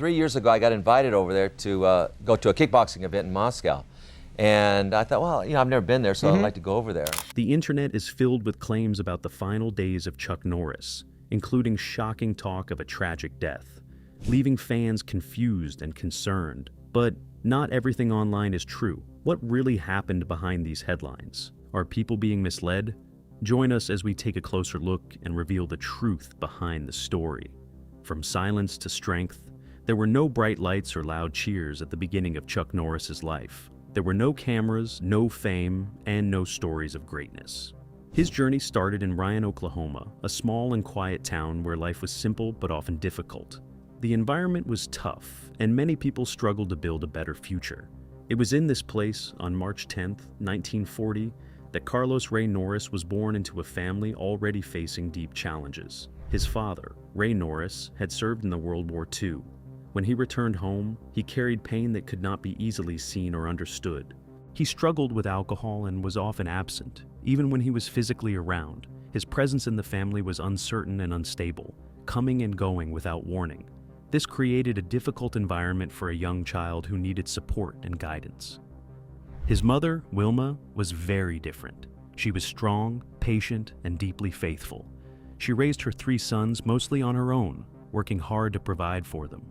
3 years ago, I got invited over there to go to a kickboxing event in Moscow. And I thought, well, I've never been there, so I'd like to go over there. The internet is filled with claims about the final days of Chuck Norris, including shocking talk of a tragic death, leaving fans confused and concerned. But not everything online is true. What really happened behind these headlines? Are people being misled? Join us as we take a closer look and reveal the truth behind the story. From silence to strength, there were no bright lights or loud cheers at the beginning of Chuck Norris's life. There were no cameras, no fame, and no stories of greatness. His journey started in Ryan, Oklahoma, a small and quiet town where life was simple but often difficult. The environment was tough, and many people struggled to build a better future. It was in this place, on March 10, 1940, that Carlos Ray Norris was born into a family already facing deep challenges. His father, Ray Norris, had served in the World War II. When he returned home, he carried pain that could not be easily seen or understood. He struggled with alcohol and was often absent. Even when he was physically around, his presence in the family was uncertain and unstable, coming and going without warning. This created a difficult environment for a young child who needed support and guidance. His mother, Wilma, was very different. She was strong, patient, and deeply faithful. She raised her 3 sons mostly on her own, working hard to provide for them.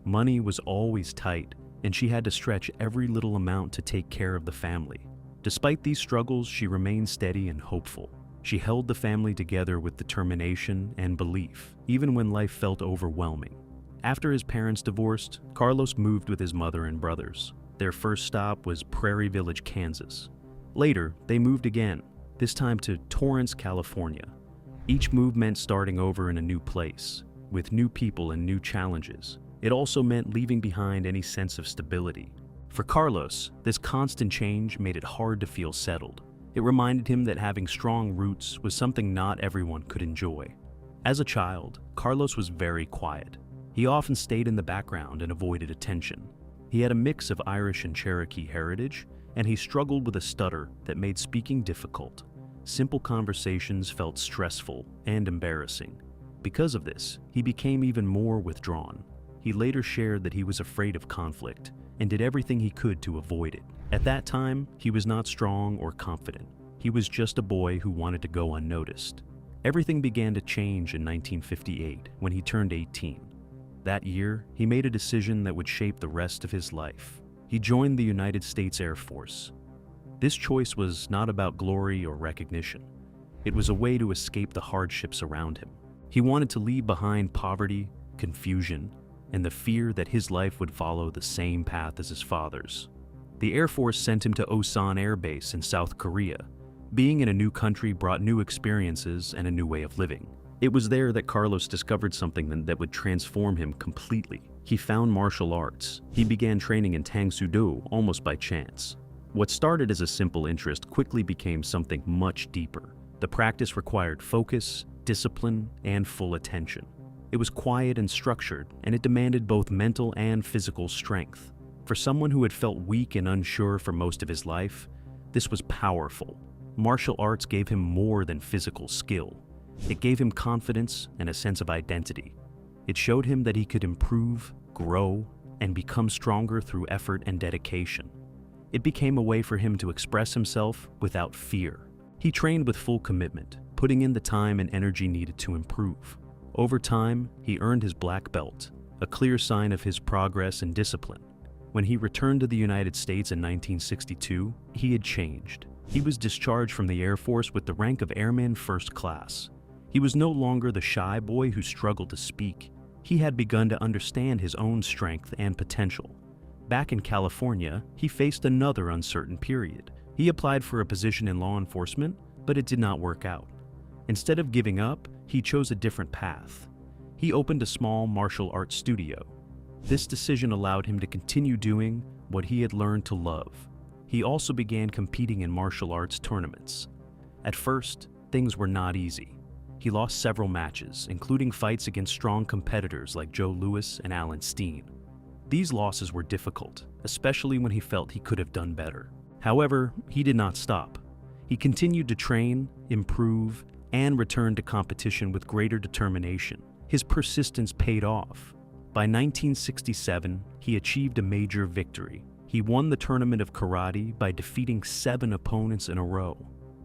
Money was always tight, and she had to stretch every little amount to take care of the family. Despite these struggles, she remained steady and hopeful. She held the family together with determination and belief, even when life felt overwhelming. After his parents divorced, Carlos moved with his mother and brothers. Their first stop was Prairie Village, Kansas. Later, they moved again, this time to Torrance, California. Each move meant starting over in a new place, with new people and new challenges. It also meant leaving behind any sense of stability. For Carlos, this constant change made it hard to feel settled. It reminded him that having strong roots was something not everyone could enjoy. As a child, Carlos was very quiet. He often stayed in the background and avoided attention. He had a mix of Irish and Cherokee heritage, and he struggled with a stutter that made speaking difficult. Simple conversations felt stressful and embarrassing. Because of this, he became even more withdrawn. He later shared that he was afraid of conflict and did everything he could to avoid it. At that time, he was not strong or confident. He was just a boy who wanted to go unnoticed. Everything began to change in 1958 when he turned 18. That year, he made a decision that would shape the rest of his life. He joined the United States Air Force. This choice was not about glory or recognition. It was a way to escape the hardships around him. He wanted to leave behind poverty, confusion, and the fear that his life would follow the same path as his father's. The Air Force sent him to Osan Air Base in South Korea. Being in a new country brought new experiences and a new way of living. It was there that Carlos discovered something that would transform him completely. He found martial arts. He began training in Tang Soo Do almost by chance. What started as a simple interest quickly became something much deeper. The practice required focus, discipline, and full attention. It was quiet and structured, and it demanded both mental and physical strength. For someone who had felt weak and unsure for most of his life, this was powerful. Martial arts gave him more than physical skill. It gave him confidence and a sense of identity. It showed him that he could improve, grow, and become stronger through effort and dedication. It became a way for him to express himself without fear. He trained with full commitment, putting in the time and energy needed to improve. Over time, he earned his black belt, a clear sign of his progress and discipline. When he returned to the United States in 1962, he had changed. He was discharged from the Air Force with the rank of Airman First Class. He was no longer the shy boy who struggled to speak. He had begun to understand his own strength and potential. Back in California, he faced another uncertain period. He applied for a position in law enforcement, but it did not work out. Instead of giving up, he chose a different path. He opened a small martial arts studio. This decision allowed him to continue doing what he had learned to love. He also began competing in martial arts tournaments. At first, things were not easy. He lost several matches, including fights against strong competitors like Joe Louis and Alan Steen. These losses were difficult, especially when he felt he could have done better. However, he did not stop. He continued to train, improve, and return to competition with greater determination. His persistence paid off. By 1967, he achieved a major victory. He won the tournament of karate by defeating 7 opponents in a row.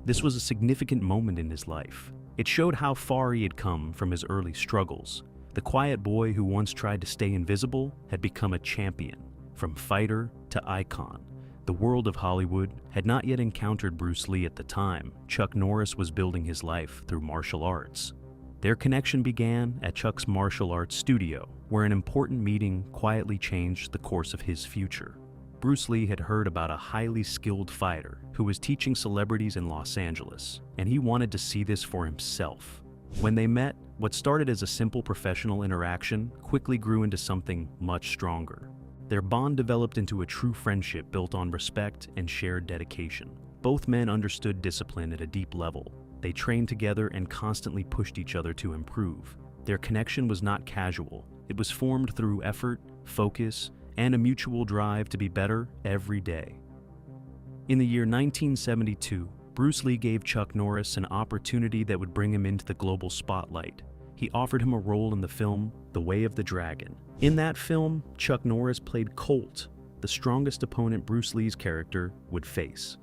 This was a significant moment in his life. It showed how far he had come from his early struggles. The quiet boy who once tried to stay invisible had become a champion. From fighter to icon, the world of Hollywood had not yet encountered Bruce Lee at the time. Chuck Norris was building his life through martial arts. Their connection began at Chuck's martial arts studio, where an important meeting quietly changed the course of his future. Bruce Lee had heard about a highly skilled fighter who was teaching celebrities in Los Angeles, and he wanted to see this for himself. When they met, what started as a simple professional interaction quickly grew into something much stronger. Their bond developed into a true friendship built on respect and shared dedication. Both men understood discipline at a deep level. They trained together and constantly pushed each other to improve. Their connection was not casual. It was formed through effort, focus, and a mutual drive to be better every day. In the year 1972, Bruce Lee gave Chuck Norris an opportunity that would bring him into the global spotlight. He offered him a role in the film The Way of the Dragon. In that film, Chuck Norris played Colt, the strongest opponent Bruce Lee's character would face.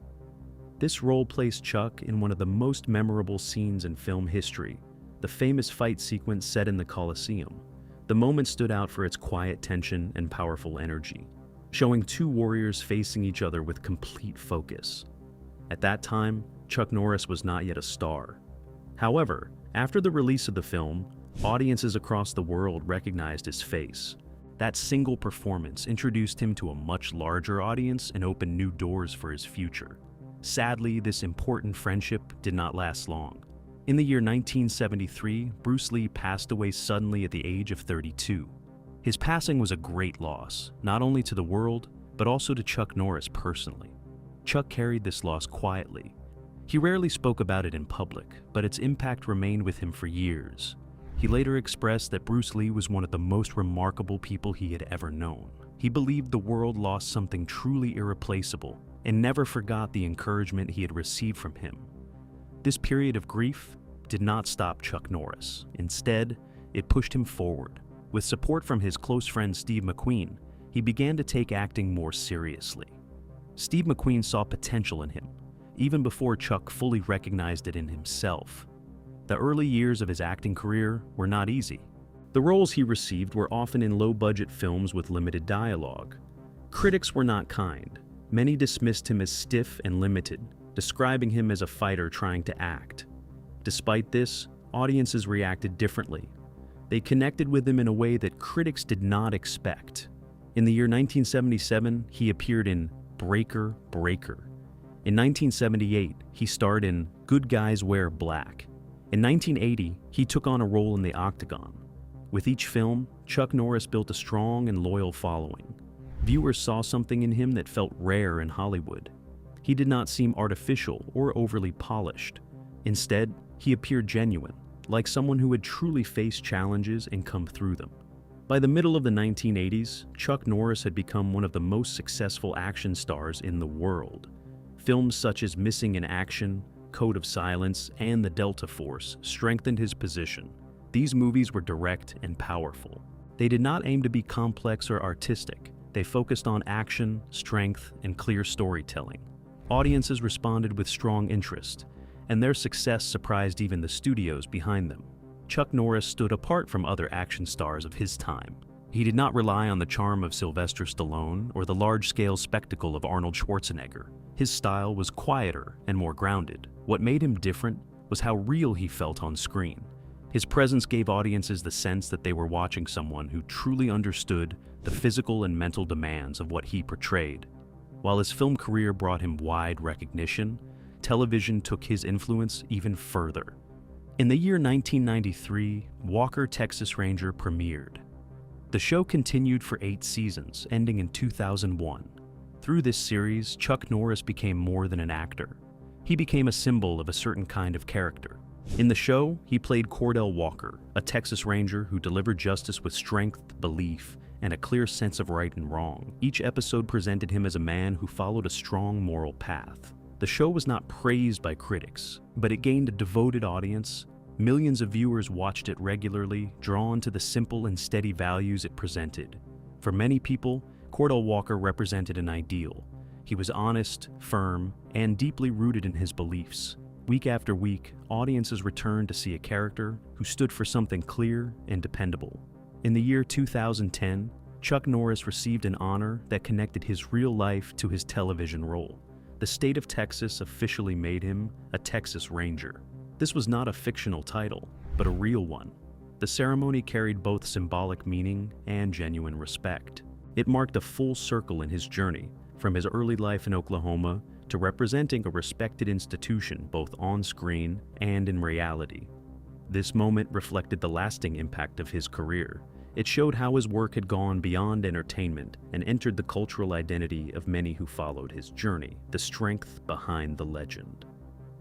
This role placed Chuck in one of the most memorable scenes in film history, the famous fight sequence set in the Colosseum. The moment stood out for its quiet tension and powerful energy, showing 2 warriors facing each other with complete focus. At that time, Chuck Norris was not yet a star. However, after the release of the film, audiences across the world recognized his face. That single performance introduced him to a much larger audience and opened new doors for his future. Sadly, this important friendship did not last long. In the year 1973, Bruce Lee passed away suddenly at the age of 32. His passing was a great loss, not only to the world, but also to Chuck Norris personally. Chuck carried this loss quietly. He rarely spoke about it in public, but its impact remained with him for years. He later expressed that Bruce Lee was one of the most remarkable people he had ever known. He believed the world lost something truly irreplaceable and never forgot the encouragement he had received from him. This period of grief did not stop Chuck Norris. Instead, it pushed him forward. With support from his close friend Steve McQueen, he began to take acting more seriously. Steve McQueen saw potential in him, even before Chuck fully recognized it in himself. The early years of his acting career were not easy. The roles he received were often in low-budget films with limited dialogue. Critics were not kind. Many dismissed him as stiff and limited, describing him as a fighter trying to act. Despite this, audiences reacted differently. They connected with him in a way that critics did not expect. In the year 1977, he appeared in Breaker, Breaker. In 1978, he starred in Good Guys Wear Black. In 1980, he took on a role in The Octagon. With each film, Chuck Norris built a strong and loyal following. Viewers saw something in him that felt rare in Hollywood. He did not seem artificial or overly polished. Instead, he appeared genuine, like someone who had truly faced challenges and come through them. By the middle of the 1980s, Chuck Norris had become one of the most successful action stars in the world. Films such as Missing in Action, Code of Silence, and The Delta Force strengthened his position. These movies were direct and powerful. They did not aim to be complex or artistic. They focused on action, strength, and clear storytelling. Audiences responded with strong interest, and their success surprised even the studios behind them. Chuck Norris stood apart from other action stars of his time. He did not rely on the charm of Sylvester Stallone or the large-scale spectacle of Arnold Schwarzenegger. His style was quieter and more grounded. What made him different was how real he felt on screen. His presence gave audiences the sense that they were watching someone who truly understood the physical and mental demands of what he portrayed. While his film career brought him wide recognition, television took his influence even further. In the year 1993, Walker, Texas Ranger premiered. The show continued for 8 seasons, ending in 2001. Through this series, Chuck Norris became more than an actor. He became a symbol of a certain kind of character. In the show, he played Cordell Walker, a Texas Ranger who delivered justice with strength, belief, and a clear sense of right and wrong. Each episode presented him as a man who followed a strong moral path. The show was not praised by critics, but it gained a devoted audience Millions of viewers watched it regularly, drawn to the simple and steady values it presented. For many people, Cordell Walker represented an ideal. He was honest, firm, and deeply rooted in his beliefs. Week after week, audiences returned to see a character who stood for something clear and dependable. In the year 2010, Chuck Norris received an honor that connected his real life to his television role. The state of Texas officially made him a Texas Ranger. This was not a fictional title, but a real one. The ceremony carried both symbolic meaning and genuine respect. It marked a full circle in his journey, from his early life in Oklahoma to representing a respected institution both on screen and in reality. This moment reflected the lasting impact of his career. It showed how his work had gone beyond entertainment and entered the cultural identity of many who followed his journey, the strength behind the legend.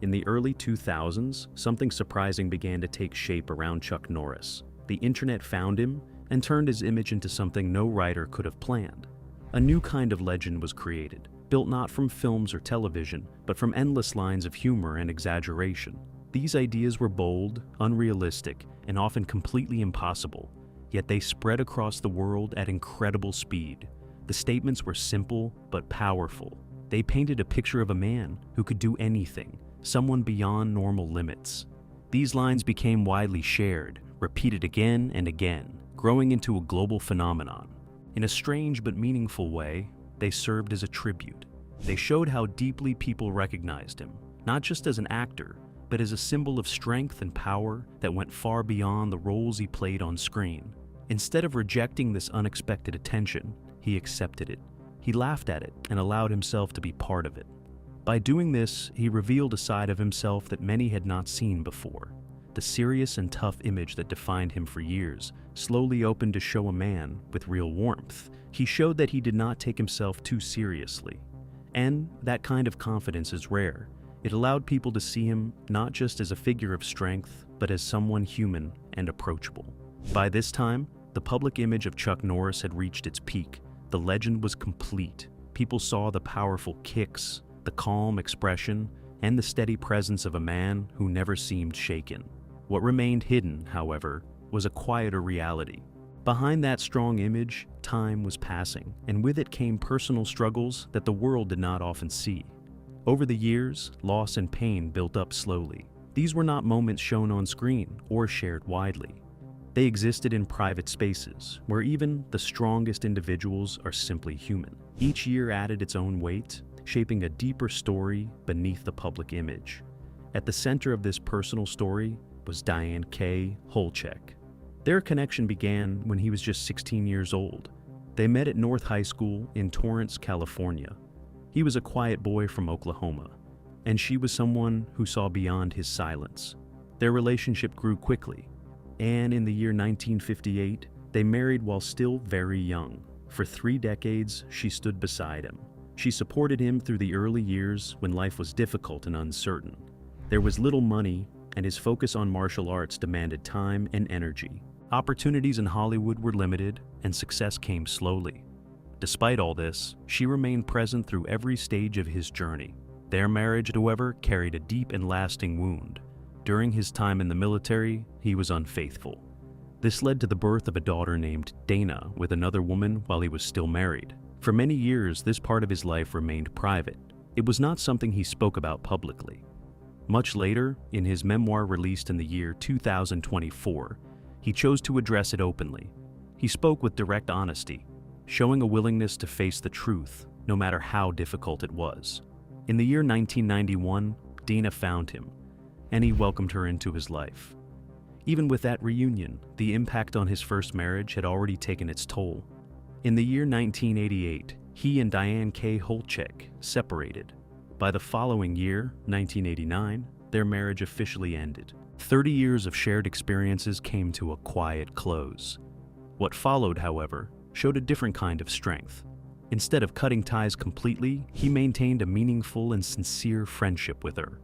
In the early 2000s, something surprising began to take shape around Chuck Norris. The internet found him and turned his image into something no writer could have planned. A new kind of legend was created, built not from films or television, but from endless lines of humor and exaggeration. These ideas were bold, unrealistic, and often completely impossible, yet they spread across the world at incredible speed. The statements were simple but powerful. They painted a picture of a man who could do anything, someone beyond normal limits. These lines became widely shared, repeated again and again, growing into a global phenomenon. In a strange but meaningful way, they served as a tribute. They showed how deeply people recognized him, not just as an actor, but as a symbol of strength and power that went far beyond the roles he played on screen. Instead of rejecting this unexpected attention, he accepted it. He laughed at it and allowed himself to be part of it. By doing this, he revealed a side of himself that many had not seen before. The serious and tough image that defined him for years slowly opened to show a man with real warmth. He showed that he did not take himself too seriously. And that kind of confidence is rare. It allowed people to see him not just as a figure of strength, but as someone human and approachable. By this time, the public image of Chuck Norris had reached its peak. The legend was complete. People saw the powerful kicks, the calm expression, and the steady presence of a man who never seemed shaken. What remained hidden, however, was a quieter reality. Behind that strong image, time was passing, and with it came personal struggles that the world did not often see. Over the years, loss and pain built up slowly. These were not moments shown on screen or shared widely. They existed in private spaces, where even the strongest individuals are simply human. Each year added its own weight, shaping a deeper story beneath the public image. At the center of this personal story was Diane K. Holchek. Their connection began when he was just 16 years old. They met at North High School in Torrance, California. He was a quiet boy from Oklahoma, and she was someone who saw beyond his silence. Their relationship grew quickly, and in the year 1958, they married while still very young. For 3 decades, she stood beside him. She supported him through the early years when life was difficult and uncertain. There was little money, and his focus on martial arts demanded time and energy. Opportunities in Hollywood were limited, and success came slowly. Despite all this, she remained present through every stage of his journey. Their marriage, however, carried a deep and lasting wound. During his time in the military, he was unfaithful. This led to the birth of a daughter named Dana with another woman while he was still married. For many years, this part of his life remained private. It was not something he spoke about publicly. Much later, in his memoir released in the year 2024, he chose to address it openly. He spoke with direct honesty, showing a willingness to face the truth, no matter how difficult it was. In the year 1991, Dana found him, and he welcomed her into his life. Even with that reunion, the impact on his first marriage had already taken its toll. In the year 1988, he and Diane K. Holchek separated. By the following year, 1989, their marriage officially ended. 30 years of shared experiences came to a quiet close. What followed, however, showed a different kind of strength. Instead of cutting ties completely, he maintained a meaningful and sincere friendship with her.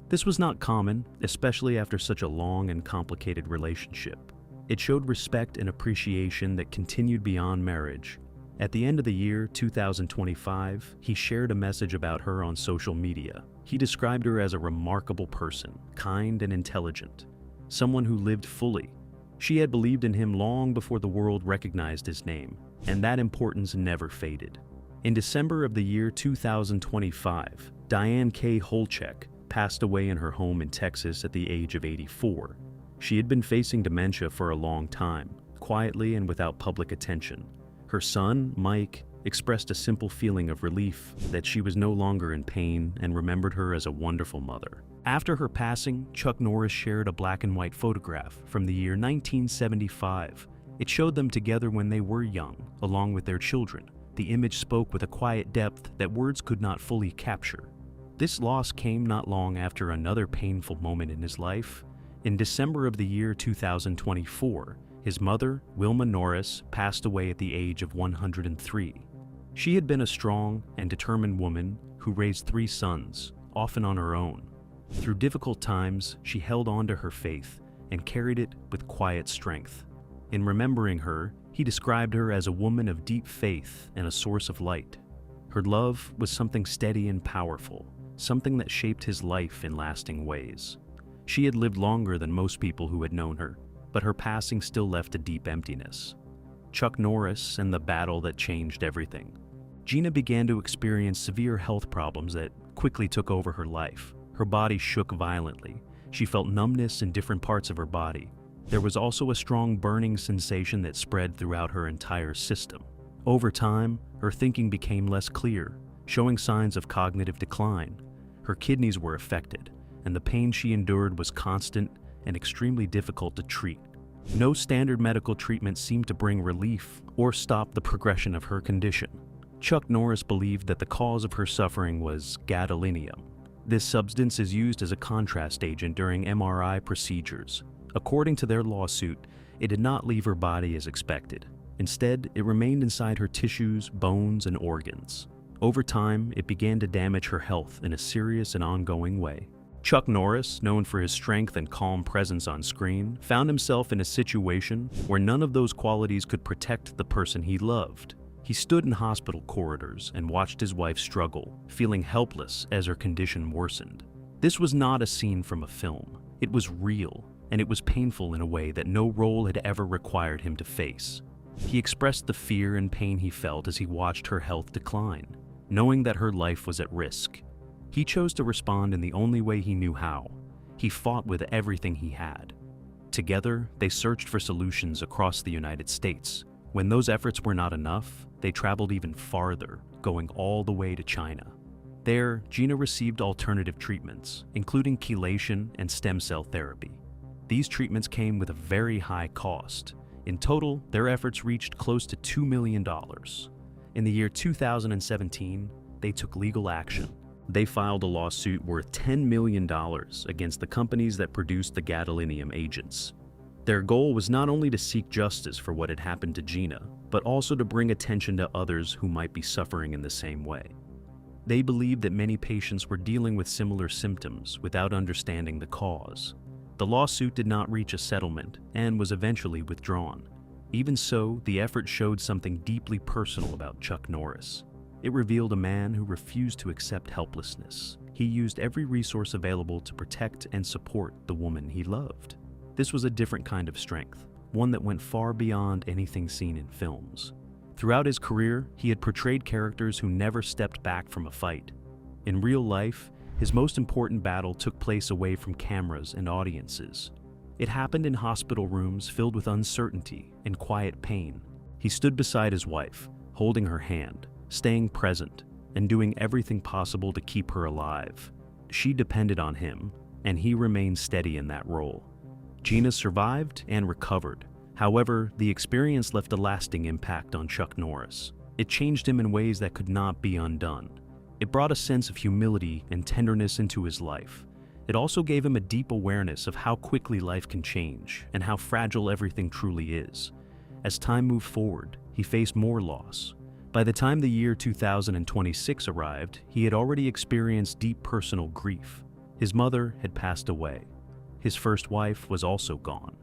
This was not common, especially after such a long and complicated relationship. It showed respect and appreciation that continued beyond marriage. At the end of the year 2025, he shared a message about her on social media. He described her as a remarkable person, kind and intelligent. someone who lived fully. She had believed in him long before the world recognized his name, and that importance never faded. In December of the year 2025, Diane K. Holchek passed away in her home in Texas at the age of 84. She had been facing dementia for a long time, quietly and without public attention. Her son, Mike, expressed a simple feeling of relief that she was no longer in pain and remembered her as a wonderful mother. After her passing, Chuck Norris shared a black and white photograph from the year 1975. It showed them together when they were young, along with their children. The image spoke with a quiet depth that words could not fully capture. This loss came not long after another painful moment in his life. In December of the year 2024, his mother, Wilma Norris, passed away at the age of 103. She had been a strong and determined woman who raised 3 sons, often on her own. Through difficult times, she held on to her faith and carried it with quiet strength. In remembering her, he described her as a woman of deep faith and a source of light. Her love was something steady and powerful, something that shaped his life in lasting ways. She had lived longer than most people who had known her, but her passing still left a deep emptiness. Chuck Norris and the battle that changed everything. Gina began to experience severe health problems that quickly took over her life. Her body shook violently. She felt numbness in different parts of her body. There was also a strong burning sensation that spread throughout her entire system. Over time, her thinking became less clear, showing signs of cognitive decline. Her kidneys were affected, and the pain she endured was constant and extremely difficult to treat. No standard medical treatment seemed to bring relief or stop the progression of her condition. Chuck Norris believed that the cause of her suffering was gadolinium. This substance is used as a contrast agent during MRI procedures. According to their lawsuit, it did not leave her body as expected. Instead, it remained inside her tissues, bones, and organs. Over time, it began to damage her health in a serious and ongoing way. Chuck Norris, known for his strength and calm presence on screen, found himself in a situation where none of those qualities could protect the person he loved. He stood in hospital corridors and watched his wife struggle, feeling helpless as her condition worsened. This was not a scene from a film. It was real, and it was painful in a way that no role had ever required him to face. He expressed the fear and pain he felt as he watched her health decline, knowing that her life was at risk. He chose to respond in the only way he knew how. He fought with everything he had. Together, they searched for solutions across the United States. When those efforts were not enough, they traveled even farther, going all the way to China. There, Gina received alternative treatments, including chelation and stem cell therapy. These treatments came with a very high cost. In total, their efforts reached close to $2 million. In the year 2017, they took legal action. They filed a lawsuit worth $10 million against the companies that produced the gadolinium agents. Their goal was not only to seek justice for what had happened to Gina, but also to bring attention to others who might be suffering in the same way. They believed that many patients were dealing with similar symptoms without understanding the cause. The lawsuit did not reach a settlement and was eventually withdrawn. Even so, the effort showed something deeply personal about Chuck Norris. It revealed a man who refused to accept helplessness. He used every resource available to protect and support the woman he loved. This was a different kind of strength, one that went far beyond anything seen in films. Throughout his career, he had portrayed characters who never stepped back from a fight. In real life, his most important battle took place away from cameras and audiences. It happened in hospital rooms filled with uncertainty and quiet pain. He stood beside his wife, holding her hand, staying present, and doing everything possible to keep her alive. She depended on him, and he remained steady in that role. Gina survived and recovered. However, the experience left a lasting impact on Chuck Norris. It changed him in ways that could not be undone. It brought a sense of humility and tenderness into his life. It also gave him a deep awareness of how quickly life can change and how fragile everything truly is. As time moved forward, he faced more loss. By the time the year 2026 arrived, he had already experienced deep personal grief. His mother had passed away. His first wife was also gone.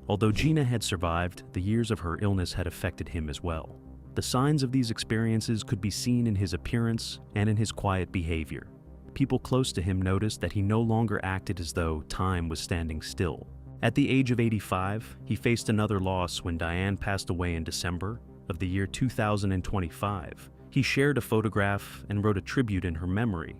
Although Gina had survived, the years of her illness had affected him as well. The signs of these experiences could be seen in his appearance and in his quiet behavior. People close to him noticed that he no longer acted as though time was standing still. At the age of 85, he faced another loss when Diane passed away in December of the year 2025. He shared a photograph and wrote a tribute in her memory.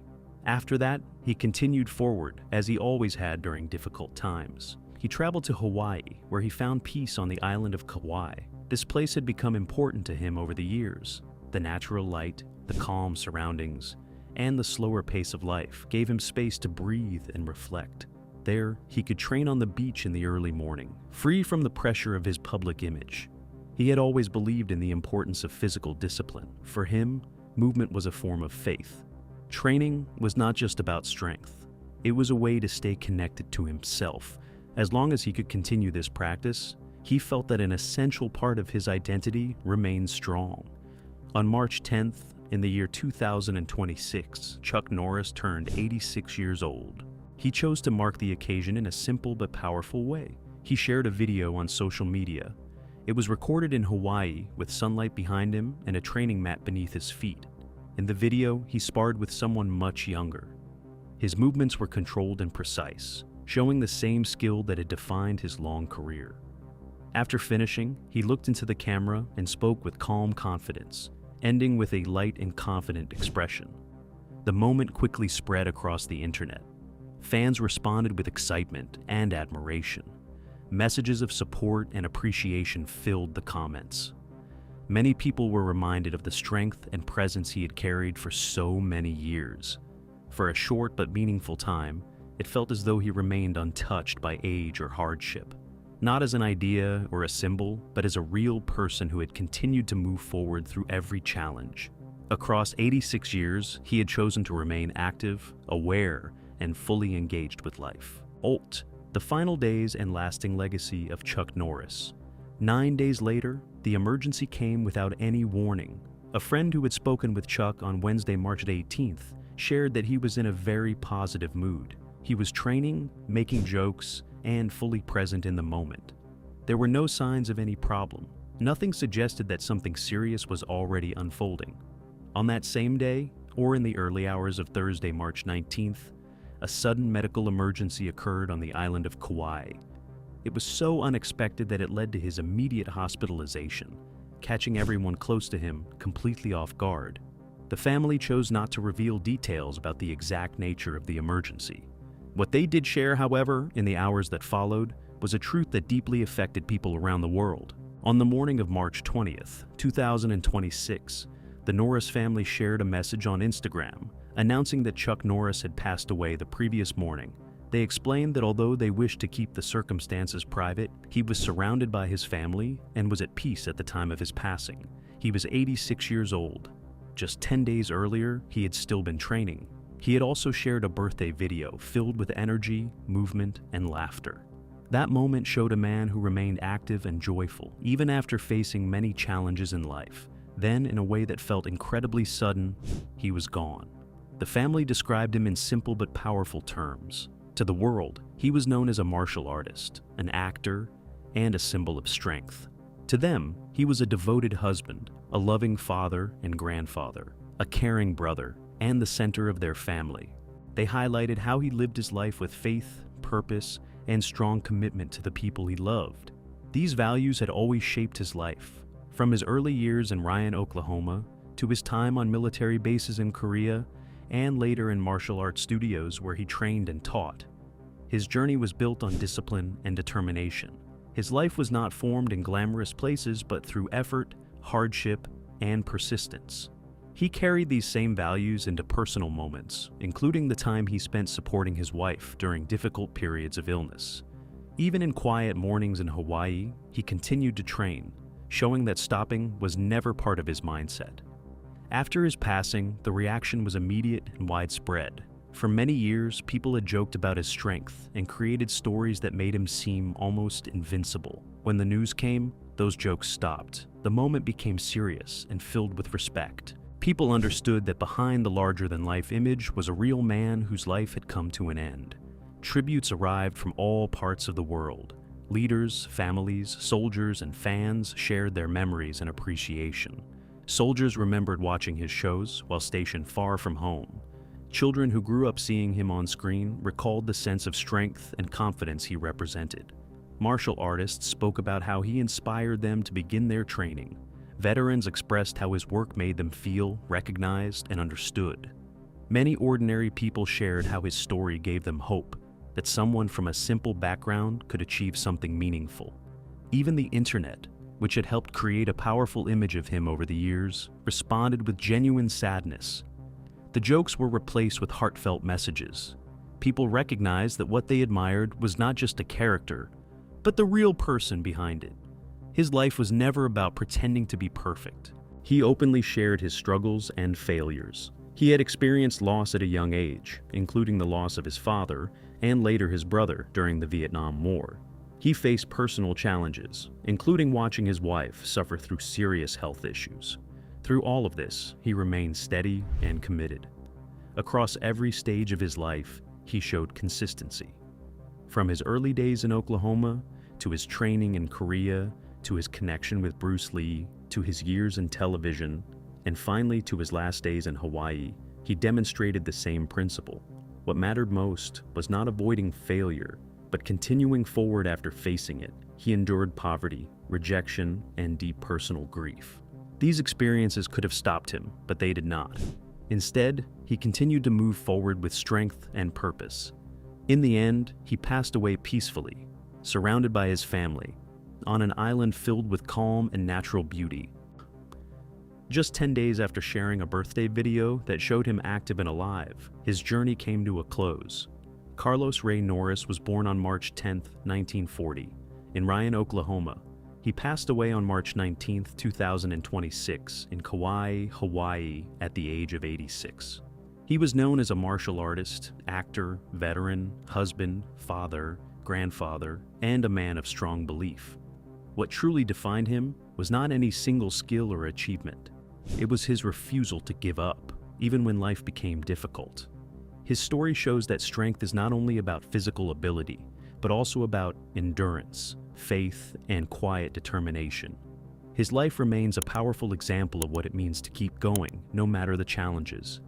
After that, he continued forward, as he always had during difficult times. He traveled to Hawaii, where he found peace on the island of Kauai. This place had become important to him over the years. The natural light, the calm surroundings, and the slower pace of life gave him space to breathe and reflect. There, he could train on the beach in the early morning, free from the pressure of his public image. He had always believed in the importance of physical discipline. For him, movement was a form of faith. Training was not just about strength. It was a way to stay connected to himself. As long as he could continue this practice, he felt that an essential part of his identity remained strong. On March 10th, in the year 2026, Chuck Norris turned 86 years old. He chose to mark the occasion in a simple but powerful way. He shared a video on social media. It was recorded in Hawaii with sunlight behind him and a training mat beneath his feet. In the video, he sparred with someone much younger. His movements were controlled and precise, showing the same skill that had defined his long career. After finishing, he looked into the camera and spoke with calm confidence, ending with a light and confident expression. The moment quickly spread across the internet. Fans responded with excitement and admiration. Messages of support and appreciation filled the comments. Many people were reminded of the strength and presence he had carried for so many years. For a short but meaningful time, it felt as though he remained untouched by age or hardship. Not as an idea or a symbol, but as a real person who had continued to move forward through every challenge. Across 86 years, he had chosen to remain active, aware, and fully engaged with life. Ult, the final days and lasting legacy of Chuck Norris. 9 days later, the emergency came without any warning. A friend who had spoken with Chuck on Wednesday, March 18th, shared that he was in a very positive mood. He was training, making jokes, and fully present in the moment. There were no signs of any problem. Nothing suggested that something serious was already unfolding. On that same day, or in the early hours of Thursday, March 19th, a sudden medical emergency occurred on the island of Kauai. It was so unexpected that it led to his immediate hospitalization, catching everyone close to him completely off guard. The family chose not to reveal details about the exact nature of the emergency. What they did share, however, in the hours that followed, was a truth that deeply affected people around the world. On the morning of March 20th, 2026, the Norris family shared a message on Instagram announcing that Chuck Norris had passed away the previous morning. They explained that although they wished to keep the circumstances private, he was surrounded by his family and was at peace at the time of his passing. He was 86 years old. Just 10 days earlier, he had still been training. He had also shared a birthday video filled with energy, movement, and laughter. That moment showed a man who remained active and joyful, even after facing many challenges in life. Then, in a way that felt incredibly sudden, he was gone. The family described him in simple but powerful terms. To the world, he was known as a martial artist, an actor, and a symbol of strength. To them, he was a devoted husband, a loving father and grandfather, a caring brother, and the center of their family. They highlighted how he lived his life with faith, purpose, and strong commitment to the people he loved. These values had always shaped his life. From his early years in Ryan, Oklahoma, to his time on military bases in Korea, and later in martial arts studios where he trained and taught. His journey was built on discipline and determination. His life was not formed in glamorous places, but through effort, hardship, and persistence. He carried these same values into personal moments, including the time he spent supporting his wife during difficult periods of illness. Even in quiet mornings in Hawaii, he continued to train, showing that stopping was never part of his mindset. After his passing, the reaction was immediate and widespread. For many years, people had joked about his strength and created stories that made him seem almost invincible. When the news came, those jokes stopped. The moment became serious and filled with respect. People understood that behind the larger-than-life image was a real man whose life had come to an end. Tributes arrived from all parts of the world. Leaders, families, soldiers, and fans shared their memories and appreciation. Soldiers remembered watching his shows while stationed far from home. Children who grew up seeing him on screen recalled the sense of strength and confidence he represented. Martial artists spoke about how he inspired them to begin their training. Veterans expressed how his work made them feel recognized and understood. Many ordinary people shared how his story gave them hope that someone from a simple background could achieve something meaningful. Even the internet, which had helped create a powerful image of him over the years, responded with genuine sadness. The jokes were replaced with heartfelt messages. People recognized that what they admired was not just a character, but the real person behind it. His life was never about pretending to be perfect. He openly shared his struggles and failures. He had experienced loss at a young age, including the loss of his father and later his brother during the Vietnam War. He faced personal challenges, including watching his wife suffer through serious health issues. Through all of this, he remained steady and committed. Across every stage of his life, he showed consistency. From his early days in Oklahoma, to his training in Korea, to his connection with Bruce Lee, to his years in television, and finally to his last days in Hawaii, he demonstrated the same principle. What mattered most was not avoiding failure, but continuing forward after facing it. He endured poverty, rejection, and deep personal grief. These experiences could have stopped him, but they did not. Instead, he continued to move forward with strength and purpose. In the end, he passed away peacefully, surrounded by his family, on an island filled with calm and natural beauty. Just 10 days after sharing a birthday video that showed him active and alive, his journey came to a close. Carlos Ray Norris was born on March 10, 1940, in Ryan, Oklahoma. He passed away on March 19, 2026, in Kauai, Hawaii, at the age of 86. He was known as a martial artist, actor, veteran, husband, father, grandfather, and a man of strong belief. What truly defined him was not any single skill or achievement. It was his refusal to give up, even when life became difficult. His story shows that strength is not only about physical ability, but also about endurance, faith, and quiet determination. His life remains a powerful example of what it means to keep going, no matter the challenges.